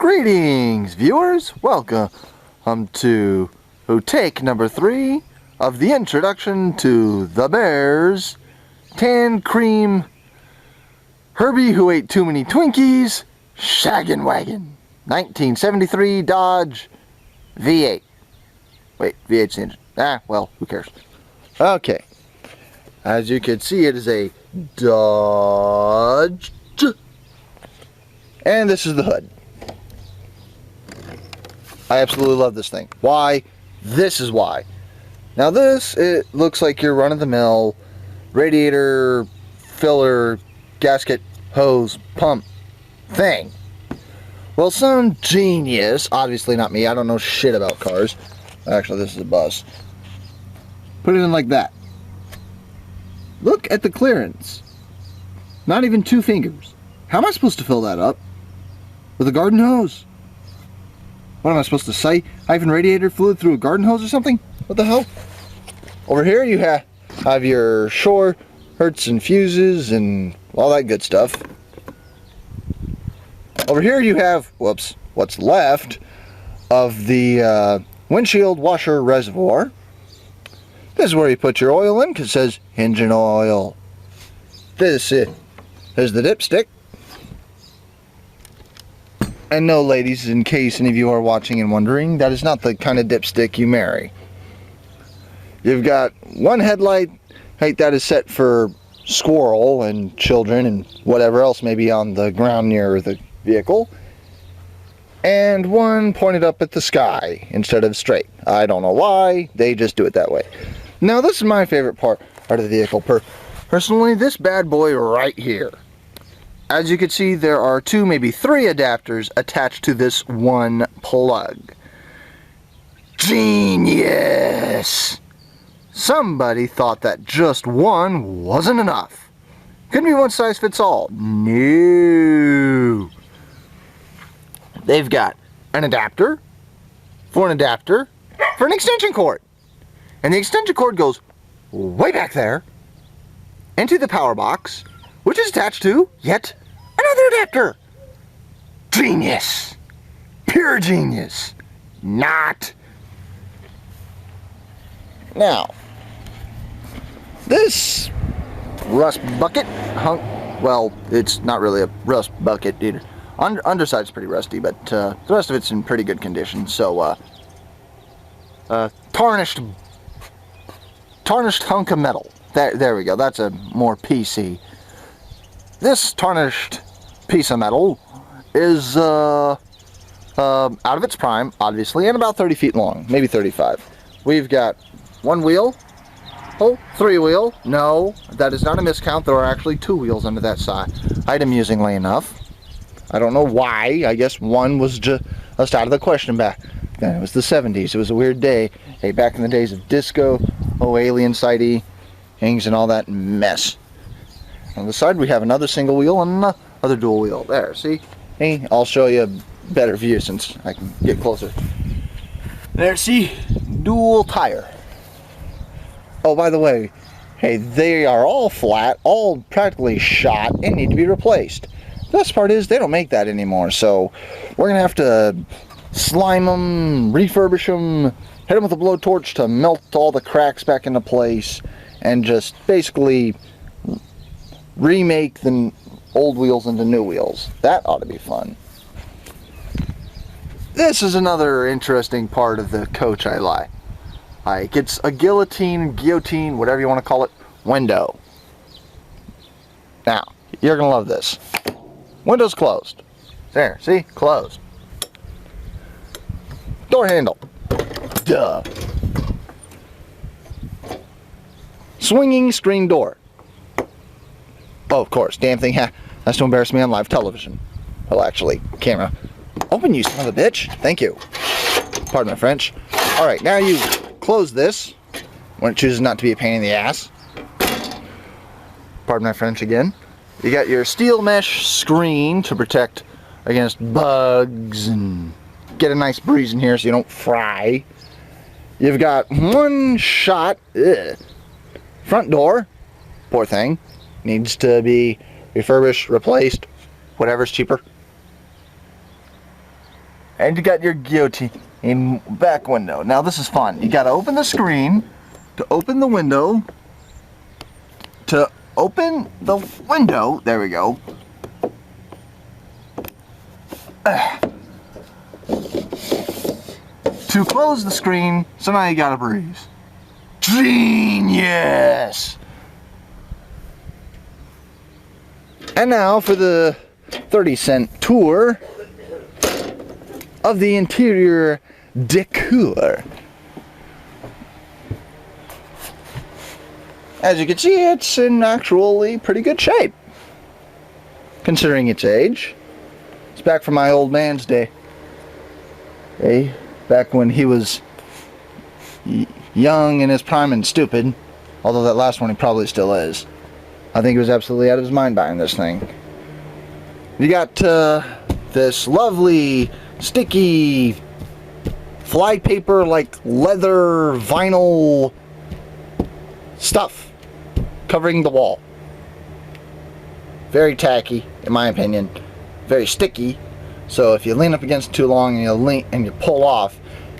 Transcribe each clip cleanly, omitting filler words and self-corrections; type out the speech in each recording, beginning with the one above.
Greetings, viewers. Welcome to take number 3 of the introduction to the Bears Tan Cream Herbie Who Ate Too Many Twinkies Shaggin' Wagon 1973 Dodge V8. Wait, V8's the engine. Well, who cares? Okay. As you can see, it is a Dodge. And this is the hood. I absolutely love this thing. Why? This is why. Now this, it looks like your run-of-the-mill radiator, filler, gasket, hose, pump thing. Well, some genius, obviously not me, I don't know shit about cars. Actually, this is a bus. Put it in like that. Look at the clearance. Not even 2 fingers. How am I supposed to fill that up? With a garden hose? What am I supposed to siphon radiator fluid through a garden hose or something? What the hell? Over here you have your shorts and fuses and all that good stuff. Over here you have, whoops, what's left of the windshield washer reservoir. This is where you put your oil in because it says engine oil. This is the dipstick. And no, ladies, in case any of you are watching and wondering, that is not the kind of dipstick you marry. You've got one headlight that is set for squirrel and children and whatever else may be on the ground near the vehicle. And one pointed up at the sky instead of straight. I don't know why, they just do it that way. Now this is my favorite part of the vehicle. Personally, this bad boy right here. As you can see, there are 2, maybe 3 adapters attached to this one plug. Genius! Somebody thought that just one wasn't enough. Couldn't be one size fits all. No. They've got an adapter for an extension cord. And the extension cord goes way back there into the power box, which is attached to yet another adapter. Genius. Pure genius. Not. Now, this rust bucket well, it's not really a rust bucket either. Underside's pretty rusty, but the rest of it's in pretty good condition. So, tarnished hunk of metal. There we go. That's a more PC. This tarnished piece of metal is out of its prime, obviously, and about 30 feet long, maybe 35. We've got 1 wheel, 3 wheel. No, that is not a miscount. There are actually 2 wheels under that side. Amusingly enough. I don't know why. I guess 1 was just out of the question back then. It was the 70s. It was a weird day. Hey, back in the days of disco, alien sightings and all that mess. On the side we have another single wheel and another dual wheel. There, see? Hey, I'll show you a better view since I can get closer. There, see? Dual tire. Oh, by the way, hey, they are all flat, all practically shot, and need to be replaced. The best part is they don't make that anymore, so we're going to have to slime them, refurbish them, hit them with a blowtorch to melt all the cracks back into place, and just basically remake the old wheels into new wheels. That ought to be fun. This is another interesting part of the coach I like. It's a guillotine, whatever you want to call it, window. Now, you're going to love this. Window's closed. There, see? Closed. Door handle. Duh. Swinging screen door. Oh, of course, damn thing has to embarrass me on live television. Well, actually, camera. Open, you son of a bitch. Thank you. Pardon my French. Alright, now you close this when it chooses not to be a pain in the ass. Pardon my French again. You got your steel mesh screen to protect against bugs and get a nice breeze in here so you don't fry. You've got one shot front door. Poor thing. Needs to be refurbished, replaced, whatever's cheaper. And you got your guillotine back window. Now this is fun. You got to open the screen to open the window. To open the window, there we go. To close the screen, so now you gotta breathe. Genius! And now for the 30-cent tour of the interior decor. As you can see, it's in actually pretty good shape, considering its age. It's back from my old man's day. Hey, back when he was young in his prime and stupid. Although that last one he probably still is. I think he was absolutely out of his mind buying this thing. You got this lovely, sticky, flypaper like leather vinyl stuff covering the wall. Very tacky, in my opinion. Very sticky. So if you lean up against it too long and you pull off,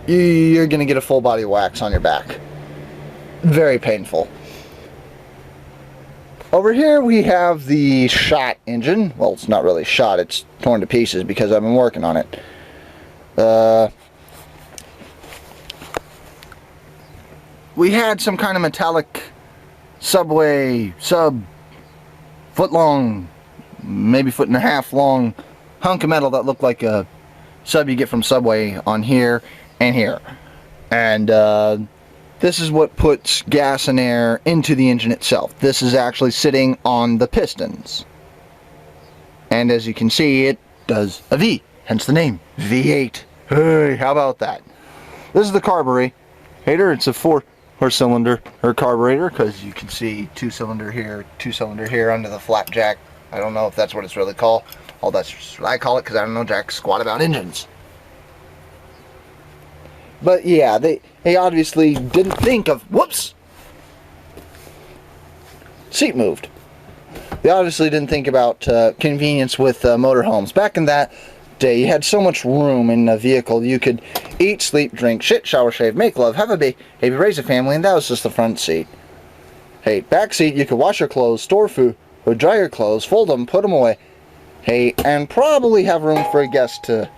you're gonna get a full body wax on your back. Very painful. Over here we have the shot engine. Well, it's not really shot, it's torn to pieces because I've been working on it. We had some kind of metallic Subway, foot long, maybe foot and a half long hunk of metal that looked like a sub you get from Subway on here and here. And this is what puts gas and air into the engine itself. This is actually sitting on the pistons. And as you can see, it does a V, hence the name, V8. Hey, how about that? This is the carburetor. It's a 4-cylinder or carburetor, because you can see 2-cylinder here, 2-cylinder here under the flapjack. I don't know if that's what it's really called. Oh, that's what I call it, because I don't know jack squat about engines. But yeah, they obviously didn't think of, whoops, seat moved. They obviously didn't think about convenience with motorhomes. Back in that day, you had so much room in a vehicle. You could eat, sleep, drink, shit, shower, shave, make love, have a baby, raise a family, and that was just the front seat. Hey, back seat, you could wash your clothes, store food, or dry your clothes, fold them, put them away. Hey, and probably have room for a guest to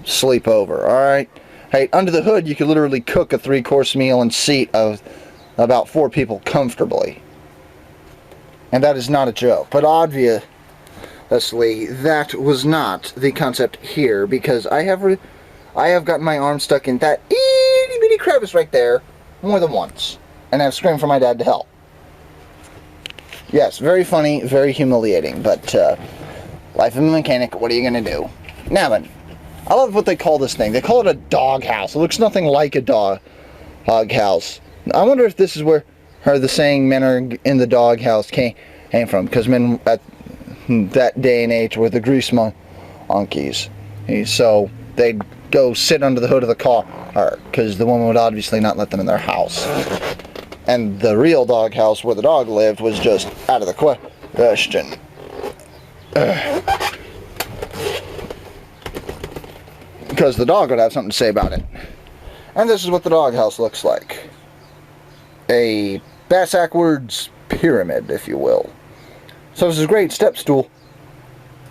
sleep over, alright? Hey, under the hood, you could literally cook a 3-course meal and seat of about 4 people comfortably. And that is not a joke. But obviously, that was not the concept here, because I have gotten my arm stuck in that itty bitty crevice right there more than once, and I've screamed for my dad to help. Yes, very funny, very humiliating, but life of a mechanic, what are you gonna do? Now then, I love what they call this thing. They call it a dog house. It looks nothing like a dog house. I wonder if this is where the saying "men are in the dog house" came from, because men at that day and age were the grease monkeys. So they'd go sit under the hood of the car, because the woman would obviously not let them in their house. And the real dog house where the dog lived was just out of the question. Because the dog would have something to say about it. And this is what the dog house looks like. A backwards pyramid, if you will. So this is a great step stool,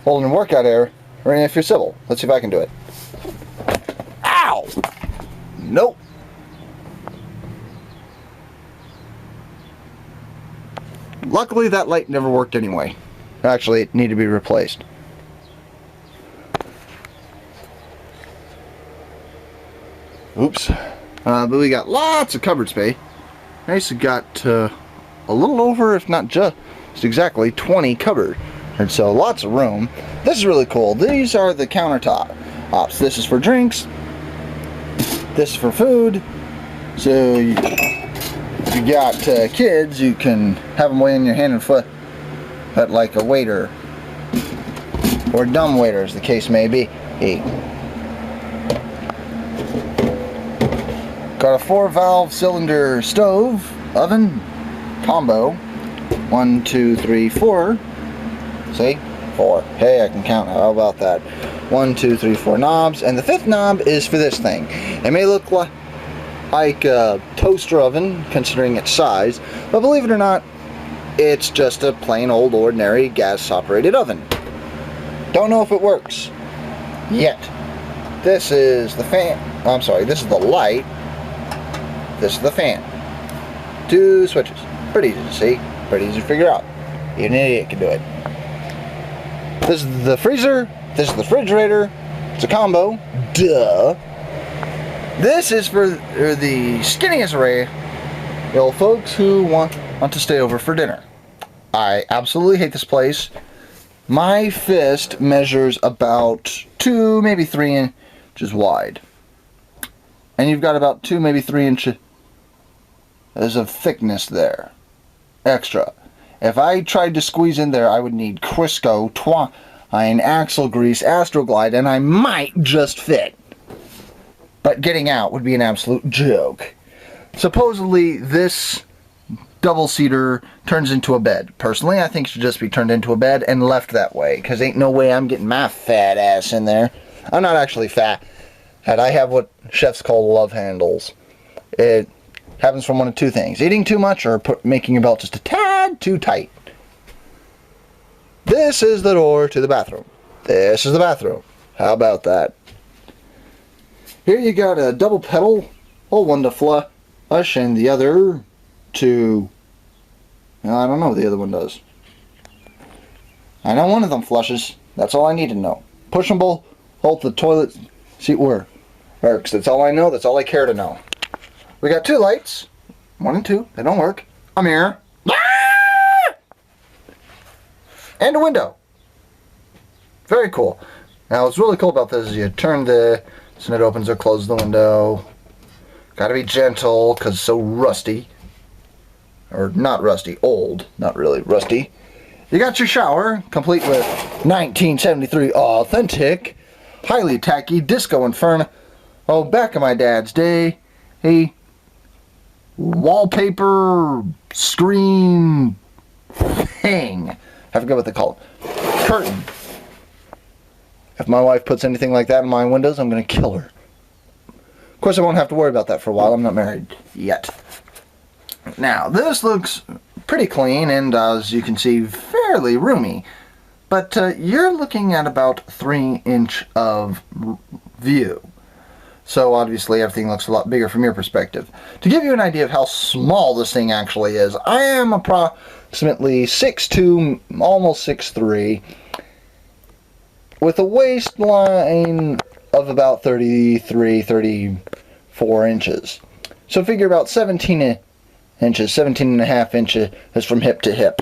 holding workout area, or if you're civil. Let's see if I can do it. Ow! Nope. Luckily that light never worked anyway. Actually, it needed to be replaced. Oops. But we got lots of cupboard space. Nice, we got a little over, if not just exactly, 20 cupboard. And so lots of room. This is really cool. These are the countertops. This is for drinks. This is for food. So you got kids, you can have them weigh in your hand and foot at like a waiter. Or dumb waiter, as the case may be. Got a 4-valve cylinder stove, oven, combo. 1, 2, 3, 4. See? 4. Hey, I can count. How about that? 1, 2, 3, 4 knobs, and the 5th knob is for this thing. It may look like a toaster oven, considering its size, but believe it or not, it's just a plain old ordinary gas-operated oven. Don't know if it works yet. This is the fan. I'm sorry, this is the light. This is the fan. 2 switches. Pretty easy to see. Pretty easy to figure out. Even an idiot can do it. This is the freezer. This is the refrigerator. It's a combo. Duh. This is for the skinniest array of old folks who want to stay over for dinner. I absolutely hate this place. My fist measures about 2, maybe 3 inches wide. And you've got about 2, maybe 3 inches of thickness there. Extra. If I tried to squeeze in there, I would need Crisco, twine, axle grease, Astroglide, and I might just fit. But getting out would be an absolute joke. Supposedly, this double-seater turns into a bed. Personally, I think it should just be turned into a bed and left that way, because ain't no way I'm getting my fat ass in there. I'm not actually fat. I have what chefs call love handles. It happens from one of 2 things. Eating too much or making your belt just a tad too tight. This is the door to the bathroom. This is the bathroom. How about that? Here you got a double pedal. One to flush and the other to... Well, I don't know what the other one does. I know one of them flushes. That's all I need to know. Pushable, hold the toilet seat works. That's all I know. That's all I care to know. We got 2 lights. 1 and 2. They don't work. A mirror. And a window. Very cool. Now what's really cool about this is you turn this and it opens or closes the window. Gotta be gentle because it's so rusty. Or not rusty, old. Not really rusty. You got your shower, complete with 1973 authentic, highly tacky Disco Inferno. Oh, back in my dad's day, a wallpaper screen thing. I forget what they call it. Curtain. If my wife puts anything like that in my windows, I'm going to kill her. Of course, I won't have to worry about that for a while. I'm not married yet. Now, this looks pretty clean and, as you can see, fairly roomy. But you're looking at about 3 inch of view. So obviously everything looks a lot bigger from your perspective. To give you an idea of how small this thing actually is, I am approximately 6'2", almost 6'3", with a waistline of about 33, 34 inches. So figure about 17 inches, 17 and a half inches is from hip to hip.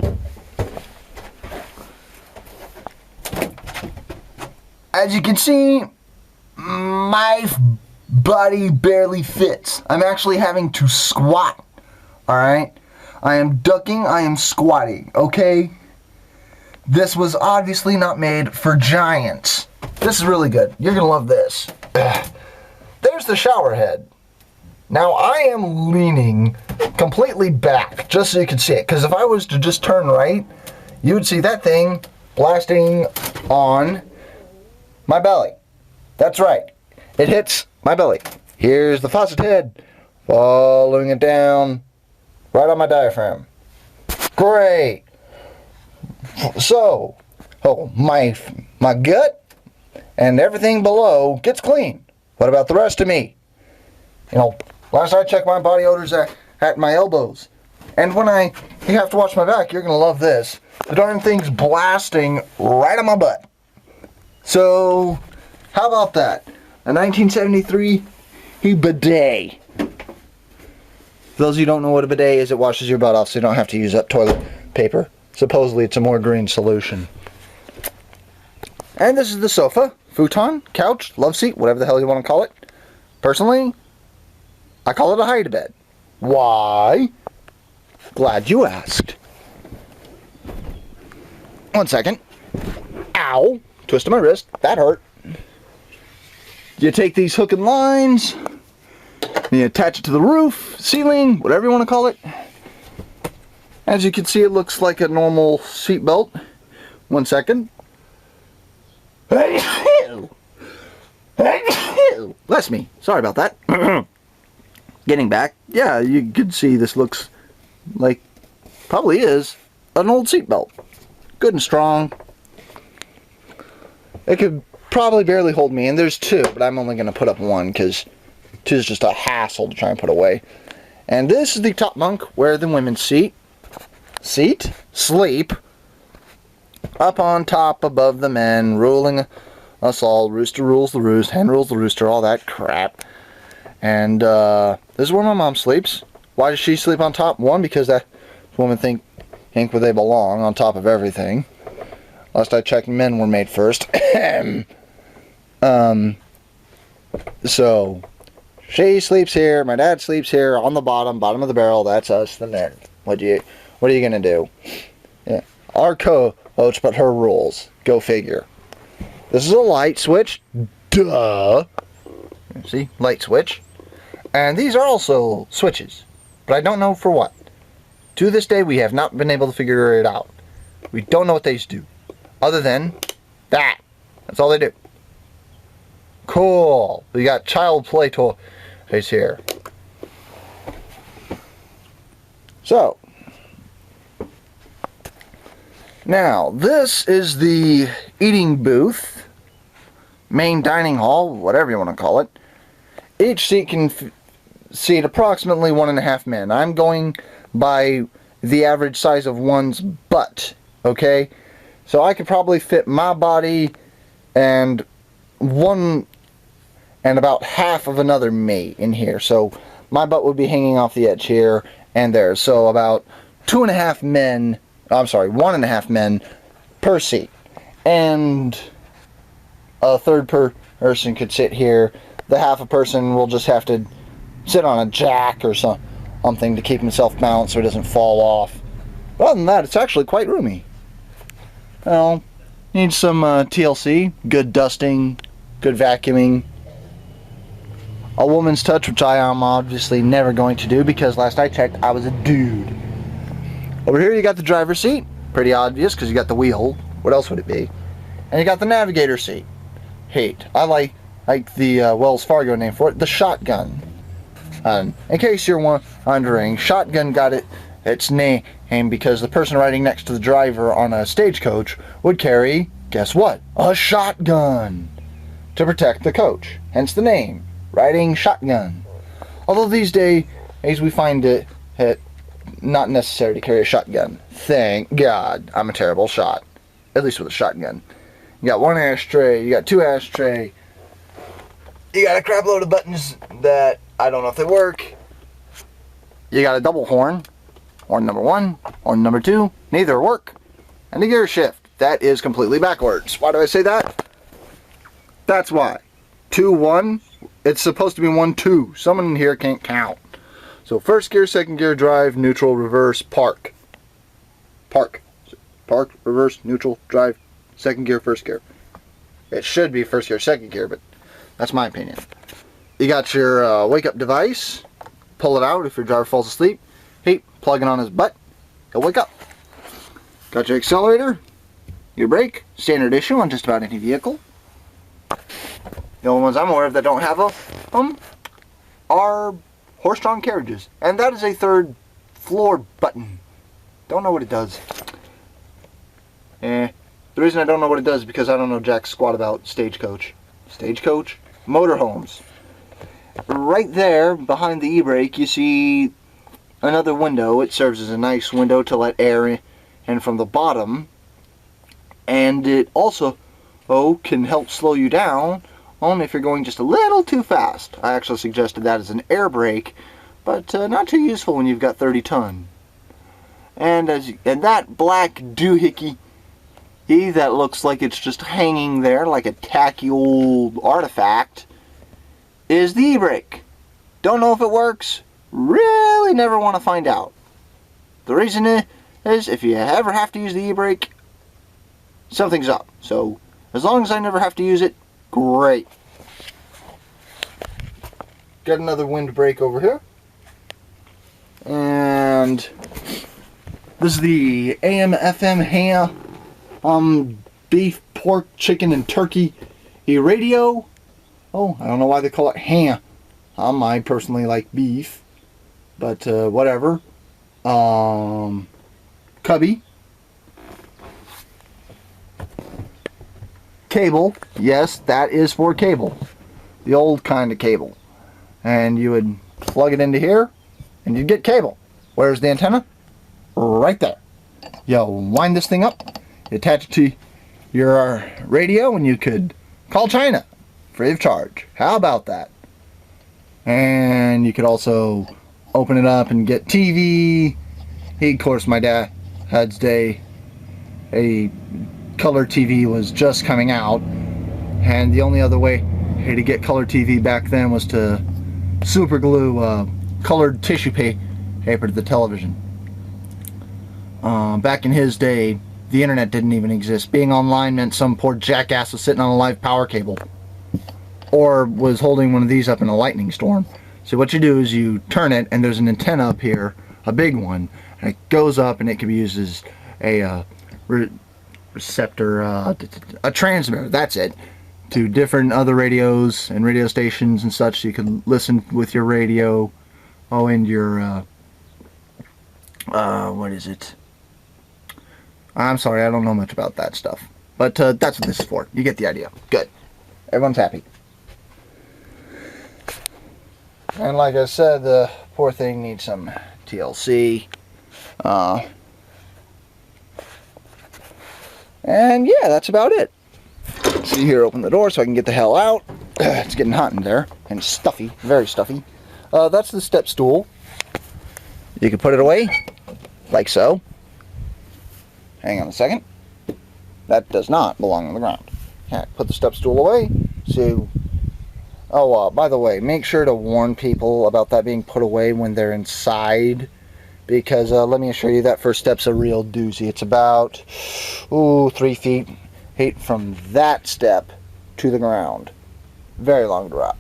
As you can see, my body barely fits. I'm actually having to squat. Alright? I am ducking, I am squatting, okay? This was obviously not made for giants. This is really good. You're gonna love this. There's the shower head. Now I am leaning completely back, just so you can see it. Because if I was to just turn right, you would see that thing blasting on my belly. That's right. It hits my belly. Here's the faucet head, following it down right on my diaphragm. Great. So, my gut and everything below gets clean. What about the rest of me? You know, last I checked, my body odor's at my elbows. And when you have to watch my back, you're gonna love this. The darn thing's blasting right on my butt. So, how about that? A 1973 bidet. For those of you who don't know what a bidet is, it washes your butt off so you don't have to use up toilet paper. Supposedly it's a more green solution. And this is the sofa, futon, couch, love seat, whatever the hell you want to call it. Personally, I call it a hide-a-bed. Why? Glad you asked. 1 second. Ow! Twisted my wrist. That hurt. You take these hook and lines, and you attach it to the roof, ceiling, whatever you want to call it. As you can see, it looks like a normal seat belt. 1 second. Whoa, bless me. Sorry about that. Getting back. Yeah, you could see this looks like, probably is, an old seatbelt. Good and strong. It could probably barely hold me, and there's two, but I'm only going to put up one because two is just a hassle to try and put away. And this is the top bunk where the women sleep, up on top above the men, ruling us all. Rooster rules the roost, hen rules the rooster, all that crap. And this is where my mom sleeps. Why does she sleep on top? One, because that women think where they belong, on top of everything. Last I checked, men were made first. So she sleeps here, my dad sleeps here, on the bottom of the barrel. That's us, the men. What are you gonna do? Yeah. Our coach, but her rules. Go figure. This is a light switch. Duh. See, light switch. And these are also switches, but I don't know for what. To this day, we have not been able to figure it out. We don't know what these do, other than that. That's all they do. Cool. We got child play toys here. So, now this is the eating booth, main dining hall, whatever you want to call it. Each seat can seat approximately 1.5 men. I'm going by the average size of one's butt, okay? So I could probably fit my body and about half of another me in here. So my butt would be hanging off the edge here and there. So about 1.5 men per seat. And a third person could sit here. The half a person will just have to sit on a jack or something to keep himself balanced so he doesn't fall off. But other than that, it's actually quite roomy. Well, needs some TLC, good dusting, good vacuuming. A woman's touch, which I am obviously never going to do because last I checked, I was a dude. Over here you got the driver's seat. Pretty obvious because you got the wheel. What else would it be? And you got the navigator seat. I like the Wells Fargo name for it, the shotgun. In case you're wondering, shotgun got its name because the person riding next to the driver on a stagecoach would carry, guess what? A shotgun to protect the coach. Hence the name, riding shotgun. Although these days we find it not necessary to carry a shotgun. Thank God, I'm a terrible shot. At least with a shotgun. You got one ashtray, you got two ashtray, you got a crap load of buttons that I don't know if they work. You got a double horn. Horn number 1, horn number 2, neither work. And a gear shift. That is completely backwards. Why do I say that? That's why. 2, 1, it's supposed to be 1, 2. Someone in here can't count. So first gear, second gear, drive, neutral, reverse, park. Park, reverse, neutral, drive, second gear, first gear. It should be first gear, second gear, but that's my opinion. You got your wake up device. Pull it out if your driver falls asleep. Hey, plug it on his butt. He'll wake up. Got your accelerator. Your brake. Standard issue on just about any vehicle. The only ones I'm aware of that don't have are horse-drawn carriages. And that is a third floor button. Don't know what it does. The reason I don't know what it does is because I don't know jack squat about stagecoach. Stagecoach? Motorhomes. Right there, behind the e-brake, you see another window. It serves as a nice window to let air in from the bottom. And it also can help slow you down if you're going just a little too fast. I actually suggested that as an air brake, but not too useful when you've got 30 ton. And that black doohickey that looks like it's just hanging there like a tacky old artifact is the e-brake. Don't know if it works. Really never want to find out. The reason is if you ever have to use the e-brake, something's up. So as long as I never have to use it, great. Got another windbreak over here. And this is the AM, FM, ham, beef, pork, chicken, and turkey radio. Oh, I don't know why they call it ham. I personally like beef, but whatever. Cubby. Cable. Yes, that is for cable. The old kind of cable. And you would plug it into here, and you'd get cable. Where's the antenna? Right there. You wind this thing up, you attach it to your radio, and you could call China free of charge. How about that? And you could also open it up and get TV. Of course, my dad's day, a color TV was just coming out, and the only other way to get color TV back then was to super glue colored tissue paper to the television. Back in his day, the internet didn't even exist. Being online meant some poor jackass was sitting on a live power cable, or was holding one of these up in a lightning storm. So what you do is you turn it, and there's an antenna up here, a big one, and it goes up, and it can be used as a receptor, a transmitter, that's it, to different other radios and radio stations and such, so you can listen with your radio, and your, what is it? I'm sorry, I don't know much about that stuff. But that's what this is for. You get the idea. Good. Everyone's happy. And like I said, the poor thing needs some TLC. And yeah, that's about it. See here, open the door so I can get the hell out. It's getting hot in there. And stuffy. Very stuffy. That's the step stool. You can put it away. Like so. Hang on a second. That does not belong on the ground. Yeah, put the step stool away. So, by the way, make sure to warn people about that being put away when they're inside, because let me assure you, that first step's a real doozy. It's about 3 feet from that step to the ground. Very long drop.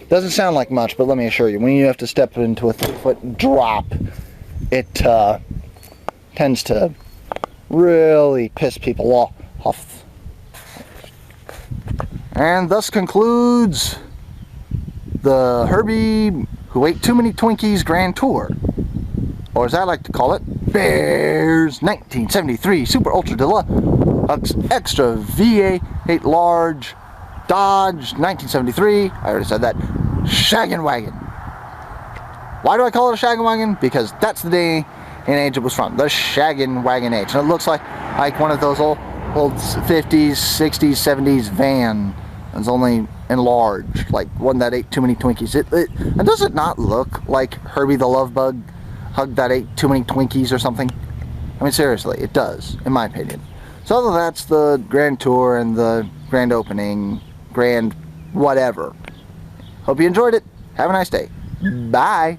Doesn't sound like much, but let me assure you, when you have to step into a 3-foot drop, it tends to really piss people off. And thus concludes the Herbie Who Ate Too Many Twinkies Grand Tour, or as I like to call it, Bears 1973 Super Ultra Deluxe Extra V8 Large Dodge 1973, I already said that, Shaggin' Wagon. Why do I call it a Shaggin' Wagon? Because that's the day and age it was from, the Shaggin' Wagon age. And it looks like one of those old 50s, 60s, 70s van. It's only enlarged, like one that ate too many Twinkies. And does it not look like Herbie the Love Bug hugged that ate too many Twinkies or something? I mean, seriously, it does, in my opinion. So that's the grand tour and the grand opening, grand whatever. Hope you enjoyed it. Have a nice day. Bye.